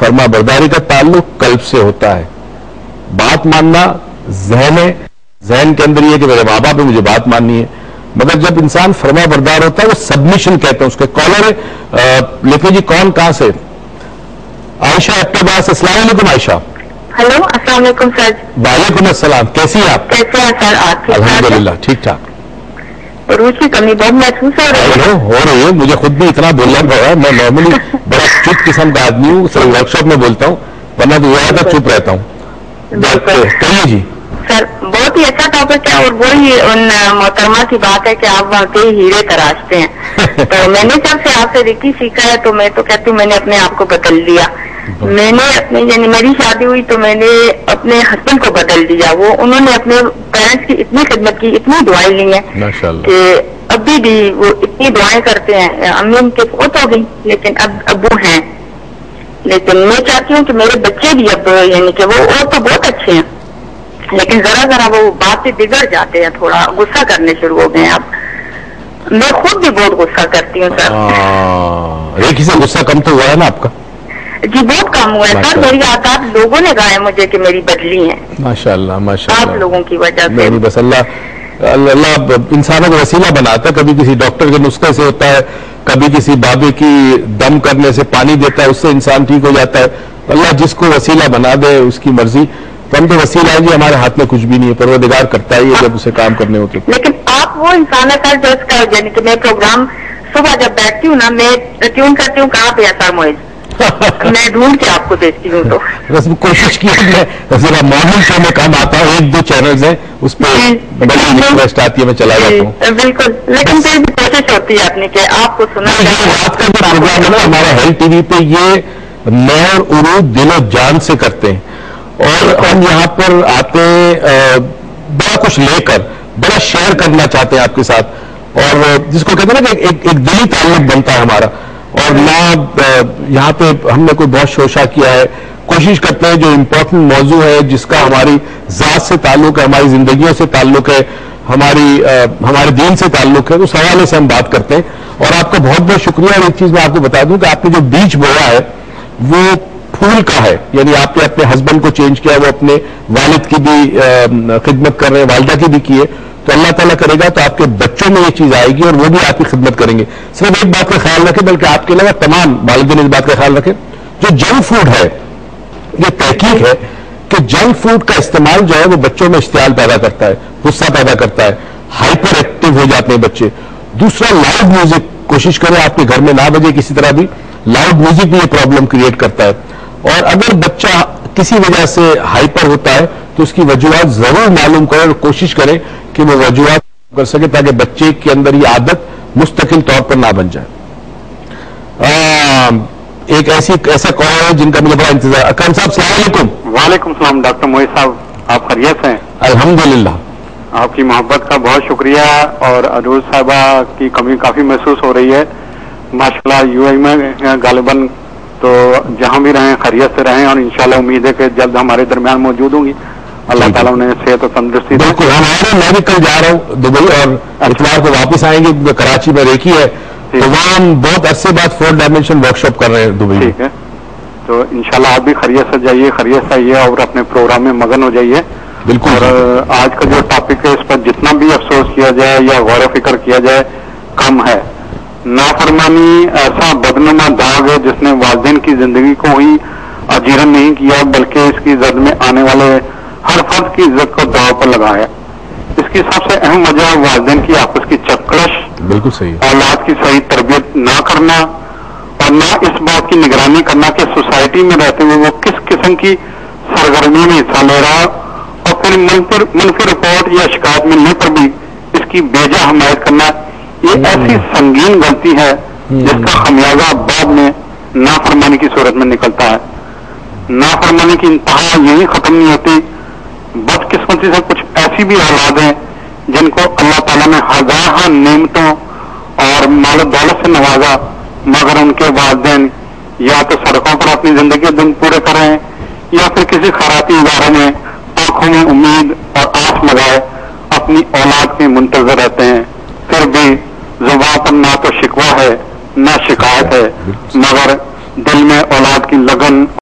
فرما برداری کا تعلق قلب سے ہوتا ہے. بات ماننا ذہن ہے, ذہن کے اندر یہ کہ میرے ماں باپ ہے, مجھے بات ماننی ہے. مگر جب انسان فرما بردار ہوتا ہے وہ سبمیشن کہتے ہیں اس کے. کالر ہے, لکھیں جی کون کہاں سے؟ عائشہ اقتباس. السلام علیکم عائشہ. ہلو, السلام علیکم سر. وعلیکم السلام. کیسی ہیں آپ؟ کیسے ہیں سر آپ؟ الحمدللہ ٹھیک ٹھاک. روز کی کمی بہت محسوس ہو رہی ہے. ہو رہی ہے, مجھے خود بھی اتنا بولنا پڑ رہا ہے. میں نارملی بڑا چپ قسم کا آدمی ہوں, صرف ورک شاپ میں بولتا ہوں, ورنہ تو زیادہ چپ رہتا ہوں. کہیے جی. سر بہت ہی اچھا ٹاپک ہے, اور وہی ان محترمہ کی بات ہے کہ آپ وہاں کے ہیرے تراشتے ہیں. تو میں نے جب سے آپ سے ریکی سیکھا ہے تو میں تو کہتی ہوں میں نے اپنے آپ کو بدل لیا. میں نے اپنے یعنی میری شادی ہوئی تو میں نے اپنے ہسبینڈ کو بدل دیا. وہ انہوں نے اپنے پیرنٹس کی اتنی خدمت کی, اتنی دعائیں لی ہیں کہ ابھی بھی وہ اتنی دعائیں کرتے ہیں. امی ان کے فوت ہو گئی لیکن اب ابو ہیں. لیکن میں چاہتی ہوں کہ میرے بچے بھی اب یعنی کہ وہ اور تو بہت اچھے ہیں لیکن ذرا ذرا وہ بات سے بگڑ جاتے ہیں, تھوڑا غصہ کرنے شروع ہو گئے ہیں. اب میں خود بھی بہت غصہ کرتی ہوں سر. ایک ہی سے غصہ کم تو ہوا ہے نا آپ کا؟ جی بہت کم ہوا ہے سر. میری عادات لوگوں نے کہا ہے مجھے کہ میری بدلی ہیں. ماشاءاللہ ماشاءاللہ. آپ لوگوں کی وجہ سے. نہیں بس اللہ انسانوں کو وسیلہ بناتا ہے. کبھی کسی ڈاکٹر کے نسخے سے ہوتا ہے, کبھی کسی بابے کی دم کرنے سے پانی دیتا ہے, اس سے انسان ٹھیک ہو جاتا ہے. اللہ جس کو وسیلہ بنا دے اس کی مرضی. ہم تو وسیلہ ہے جی, ہمارے ہاتھ میں کچھ بھی نہیں ہے, پروردگار کرتا ہے یہ جب اسے کام کرنے ہوتے. لیکن آپ وہ انسان ہے سر جو اس کا یعنی کہ میں پروگرام صبح جب بیٹھتی ہوں نا میں ٹیون کرتی ہوں کہاں پہ سر موئز, میں ڈھونڈ کے آپ کو دیکھتی ہوں. تو بس کوشش کی ہے ذرا مارننگ شو میں کام آتا ہے, 1-2 چینلز ہیں اس پہ بڑی ریکویسٹ آتی ہے, میں چلا جاتا ہوں. بالکل, لیکن پھر بھی کوشش ہوتی ہے اپنی کہ آپ کو سنا. رات کا جو پروگرام ہے نا ہمارا ہیلتھ ٹی وی پہ, یہ نور عروج دل و جان سے کرتے ہیں, اور ہم یہاں پر آتے بڑا کچھ لے کر, بڑا شیئر کرنا چاہتے ہیں آپ کے ساتھ, اور جس کو کہتے ہیں نا کہ ایک دلی تعلق بنتا ہے ہمارا. اور نہ یہاں پہ ہم نے کوئی بہت شوشہ کیا ہے, کوشش کرتے ہیں جو امپورٹنٹ موضوع ہے جس کا ہماری ذات سے تعلق ہے, ہماری زندگیوں سے تعلق ہے, ہمارے دین سے تعلق ہے, اس حوالے سے ہم بات کرتے ہیں. اور آپ کا بہت بہت شکریہ. اور ایک چیز میں آپ کو بتا دوں کہ آپ نے جو بیج بویا ہے وہ پھول کا ہے, یعنی آپ نے اپنے ہسبینڈ کو چینج کیا, وہ اپنے والد کی بھی خدمت کر رہے ہیں, والدہ کی بھی کی ہے. تو اللہ تعالیٰ کرے گا تو آپ کے بچوں میں یہ چیز آئے گی اور وہ بھی آپ کی خدمت کریں گے. صرف ایک بات کا خیال رکھیں, بلکہ آپ کے علاوہ تمام والدین اس بات کا خیال رکھیں, جو جنک فوڈ ہے یہ تحقیق ہے کہ جنک فوڈ کا استعمال جو ہے وہ بچوں میں اشتعال پیدا کرتا ہے, غصہ پیدا کرتا ہے, ہائپر ایکٹیو ہو جاتے ہیں بچے. دوسرا لاؤڈ میوزک, کوشش کریں آپ کے گھر میں نہ بجے کسی طرح بھی, لاؤڈ میوزک بھی یہ پرابلم کریٹ کرتا ہے. اور اگر بچہ کسی وجہ سے ہائپر ہوتا ہے تو اس کی وجوہات ضرور معلوم کریں اور کوشش کریں کہ وہ وجوہات کر سکے تاکہ بچے کے اندر یہ عادت مستقل طور پر نہ بن جائے. ایک ایسا کال ہے جن کا مجھے بڑا انتظار. اکرم صاحب السلام علیکم. وعلیکم السلام ڈاکٹر موئز صاحب, آپ خیریت ہیں؟ الحمدللہ. آپ کی محبت کا بہت شکریہ. اور عروج صاحبہ کی کمی کافی محسوس ہو رہی ہے ماشاءاللہ. یو اے میں غالباً تو جہاں بھی رہیں خیریت سے رہیں, اور انشاءاللہ امید ہے کہ جلد ہمارے درمیان موجود ہوں گی. اللہ تعالیٰ انہیں صحت و تندرستی. بالکل, میں بھی کل جا رہا ہوں دبئی اور اتوار کو واپس آئیں گے. کراچی میں ریکی ہے تو وہاں ہم بہت عرصے بعد 4 ڈائمینشن ورک شاپ کر رہے ہیں دبئی. ٹھیک ہے, تو انشاءاللہ آپ بھی خیریت سے جائیے, خیریت سے آئیے اور اپنے پروگرام میں مگن ہو جائیے. بالکل. اور آج کا جو ٹاپک ہے اس پر جتنا بھی افسوس کیا جائے یا غور و فکر کیا جائے کم ہے. نافرمانی ایسا بدنما داغ ہے جس نے والدین کی زندگی کو ہی اجیرن نہیں کیا بلکہ اس کی زد میں آنے والے ہر فرد کی عزت کو داؤ پر لگایا. اس کی سب سے اہم وجہ والدین کی آپس کی چکرش, بالکل صحیح, اولاد کی صحیح تربیت نہ کرنا, اور نہ اس بات کی نگرانی کرنا کہ سوسائٹی میں رہتے ہوئے وہ کس قسم کی سرگرمی میں حصہ لے رہا, اور پھر منفی رپورٹ یا شکایت ملنے پر بھی اس کی بیجا حمایت کرنا. یہ ایسی سنگین غلطی ہے جس کا خمیازہ بعد میں نافرمانی کی صورت میں نکلتا ہے. نافرمانی کی انتہا یہی ختم نہیں ہوتی. بدقسمتی سے کچھ ایسی بھی اولاد ہیں جن کو اللہ تعالیٰ نے ہزارہ نعمتوں اور مال و دولت سے نوازا, مگر ان کے والدین یا تو سڑکوں پر اپنی زندگی دن پورے کر رہے ہیں یا پھر کسی خیراتی ادارے میں آنکھوں میں امید اور آس لگائے اپنی اولاد کے منتظر رہتے ہیں. پھر بھی زبان پر نہ تو شکوہ ہے نہ شکایت ہے, مگر دل میں اولاد کی لگن